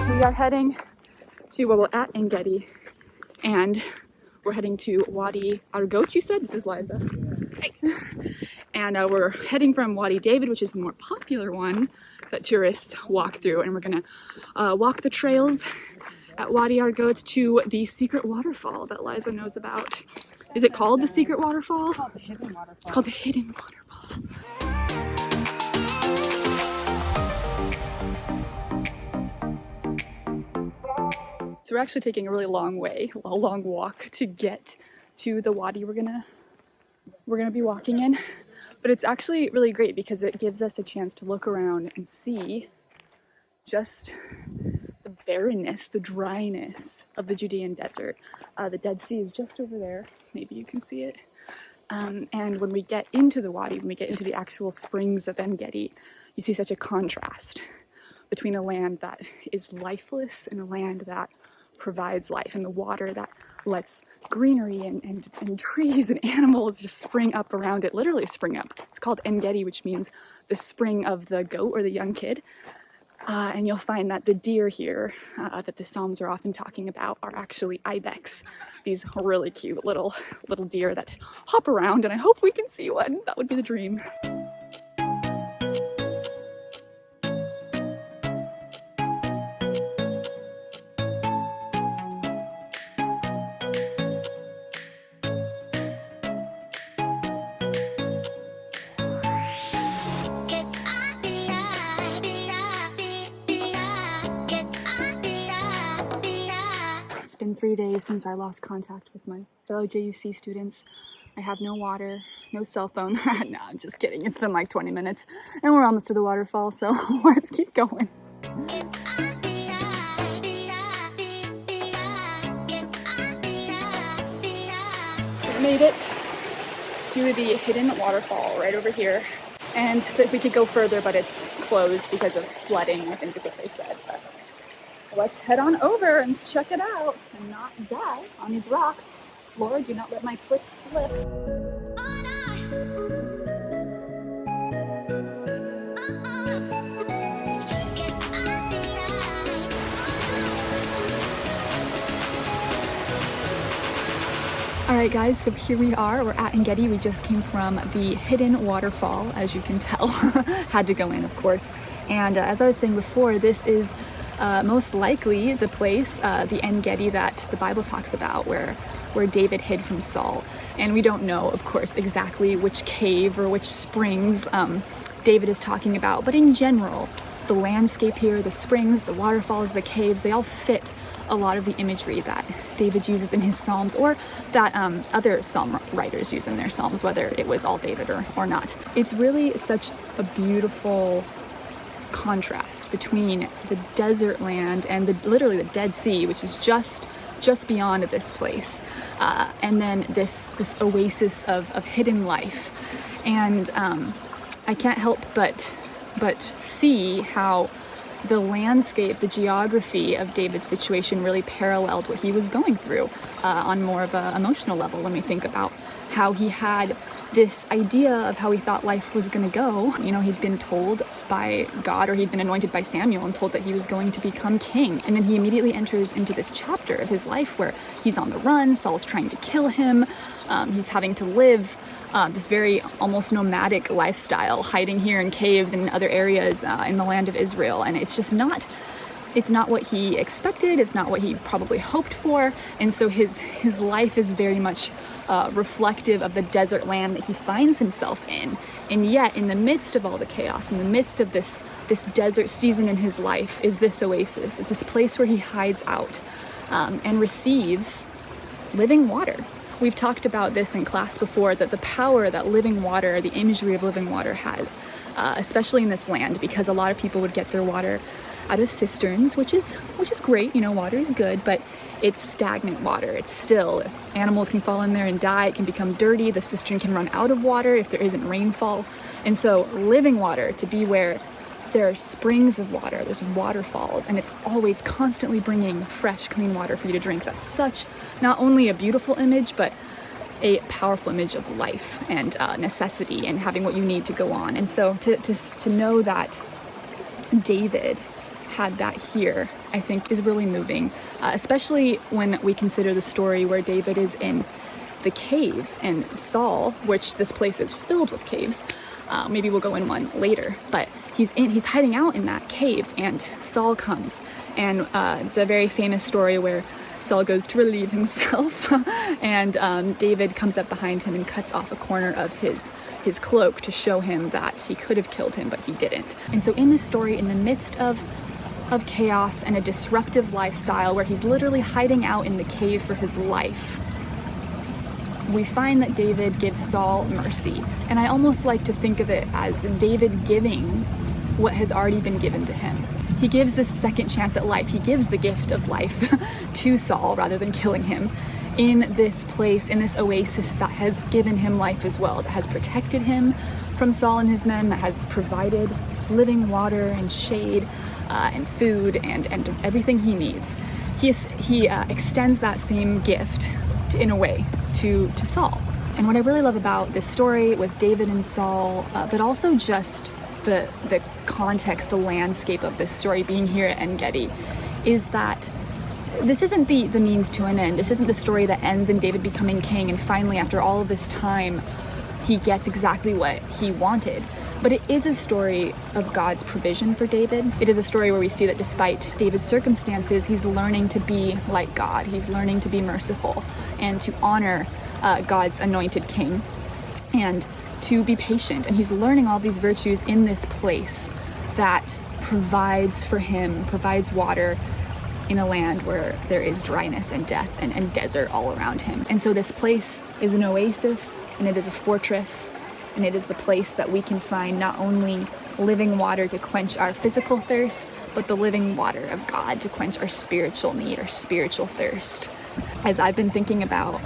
We are heading to, well, we're at Ein Gedi, and we're heading to Wadi Argoat, you said? This is Liza. Hey. And we're heading from Wadi David, which is the more popular one that tourists walk through, and we're gonna walk the trails at Wadi Argoat to the secret waterfall that Liza knows about. Is it called the secret waterfall? It's called the Hidden Waterfall. It's called the Hidden Waterfall. So we're actually taking a really long walk to get to the wadi we're gonna be walking in. But it's actually really great because it gives us a chance to look around and see just the barrenness, the dryness of the Judean Desert. The Dead Sea is just over there. Maybe you can see it. And when we get into the wadi, when we get into the actual springs of Ein Gedi, you see such a contrast between a land that is lifeless and a land that provides life, and the water that lets greenery and trees and animals just spring up around it, literally spring up. It's called Ein Gedi, which means the spring of the goat or the young kid. And you'll find that the deer here that the Psalms are often talking about are actually ibex, these really cute little deer that hop around, and I hope we can see one. That would be the dream. It's been 3 days since I lost contact with my fellow JUC students. I have no water, no cell phone. No, I'm just kidding. It's been like 20 minutes and we're almost to the waterfall, so let's keep going. We made it to the Hidden Waterfall right over here. And we could go further, but it's closed because of flooding, I think is what they said. But let's head on over and check it out and not die on these rocks. Lord, do not let my foot slip. Alright guys, so here we are, we're at Ein Gedi. We just came from the Hidden Waterfall, as you can tell. Had to go in, of course. And as I was saying before, this is most likely the place, the Ein Gedi that the Bible talks about, where David hid from Saul. And we don't know, of course, exactly which cave or which springs David is talking about, but in general, the landscape here, the springs, the waterfalls, the caves, they all fit a lot of the imagery that David uses in his Psalms, or that other Psalm writers use in their Psalms, whether it was all David or not. It's really such a beautiful contrast between the desert land and literally the Dead Sea, which is just beyond this place, and then this oasis of hidden life. And I can't help but see how the landscape, the geography of David's situation really paralleled what he was going through on more of an emotional level when we think about how he had this idea of how he thought life was going to go. You know, he'd been told by God, or he'd been anointed by Samuel and told that he was going to become king. And then he immediately enters into this chapter of his life where he's on the run, Saul's trying to kill him, he's having to live this very almost nomadic lifestyle, hiding here in caves and in other areas in the land of Israel. And it's just not what he expected, it's not what he probably hoped for. And so his life is very much reflective of the desert land that he finds himself in. And yet, in the midst of all the chaos, in the midst of this desert season in his life, is this oasis, is this place where he hides out and receives living water. We've talked about this in class before, that the power that living water, the imagery of living water has, especially in this land, because a lot of people would get their water out of cisterns, which is great. Water is good, but it's stagnant water. It's still, animals can fall in there and die. It can become dirty. The cistern can run out of water if there isn't rainfall. And so living water, to be where there are springs of water, there's waterfalls, and it's always constantly bringing fresh, clean water for you to drink. That's such not only a beautiful image, but a powerful image of life and necessity and having what you need to go on. And so to know that David had that here, I think is really moving, especially when we consider the story where David is in the cave and Saul, which this place is filled with caves. Maybe we'll go in one later, but he's hiding out in that cave, and Saul comes, and it's a very famous story where Saul goes to relieve himself, and David comes up behind him and cuts off a corner of his cloak to show him that he could have killed him, but he didn't. And so in this story, in the midst of chaos and a disruptive lifestyle where he's literally hiding out in the cave for his life, we find that David gives Saul mercy. And I almost like to think of it as David giving what has already been given to him. He gives this second chance at life. He gives the gift of life to Saul rather than killing him in this place, in this oasis that has given him life as well, that has protected him from Saul and his men, that has provided living water and shade and food and everything he needs. He extends that same gift in a way to Saul. And what I really love about this story with David and Saul, but also just the context, the landscape of this story being here at Ein Gedi, is that this isn't the means to an end. This isn't the story that ends in David becoming king and finally, after all of this time, he gets exactly what he wanted. But it is a story of God's provision for David. It is a story where we see that despite David's circumstances, he's learning to be like God. He's learning to be merciful and to honor God's anointed king and to be patient. And he's learning all these virtues in this place that provides for him, provides water in a land where there is dryness and death and desert all around him. And so this place is an oasis, and it is a fortress, and it is the place that we can find not only living water to quench our physical thirst, but the living water of God to quench our spiritual need, our spiritual thirst. As I've been thinking about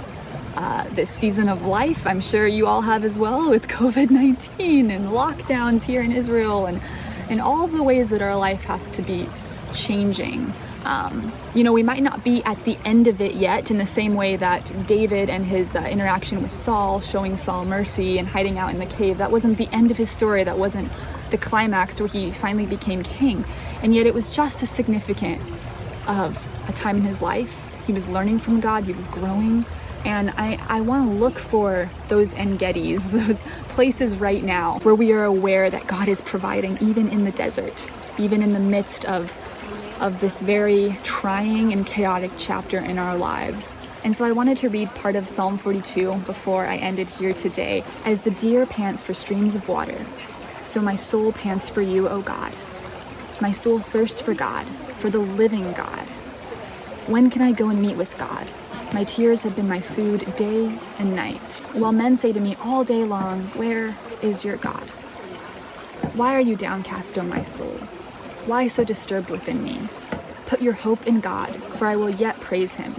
this season of life, I'm sure you all have as well, with COVID-19 and lockdowns here in Israel and all the ways that our life has to be changing. We might not be at the end of it yet, in the same way that David and his interaction with Saul, showing Saul mercy and hiding out in the cave, that wasn't the end of his story. That wasn't the climax where he finally became king. And yet it was just as significant of a time in his life. He was learning from God, he was growing. And I want to look for those Ein Gedis, those places right now where we are aware that God is providing, even in the desert, even in the midst of this very trying and chaotic chapter in our lives. And so I wanted to read part of Psalm 42 before I ended here today. As the deer pants for streams of water, so my soul pants for you, O God. My soul thirsts for God, for the living God. When can I go and meet with God? My tears have been my food day and night, while men say to me all day long, where is your God? Why are you downcast, O my soul? Why so disturbed within me? Put your hope in God, for I will yet praise him,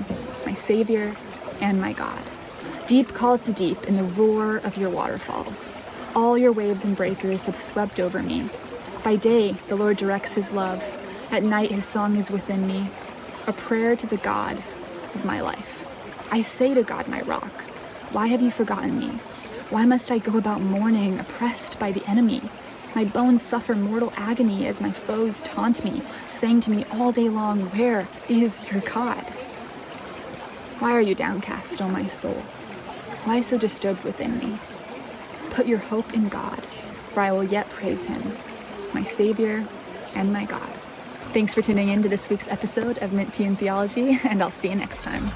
my Savior and my God. Deep calls to deep in the roar of your waterfalls. All your waves and breakers have swept over me. By day, the Lord directs his love. At night, his song is within me, a prayer to the God of my life. I say to God, my rock, why have you forgotten me? Why must I go about mourning, oppressed by the enemy? My bones suffer mortal agony as my foes taunt me, saying to me all day long, where is your God? Why are you downcast, O my soul? Why so disturbed within me? Put your hope in God, for I will yet praise him, my Savior and my God. Thanks for tuning in to this week's episode of Mint Tea and Theology, and I'll see you next time.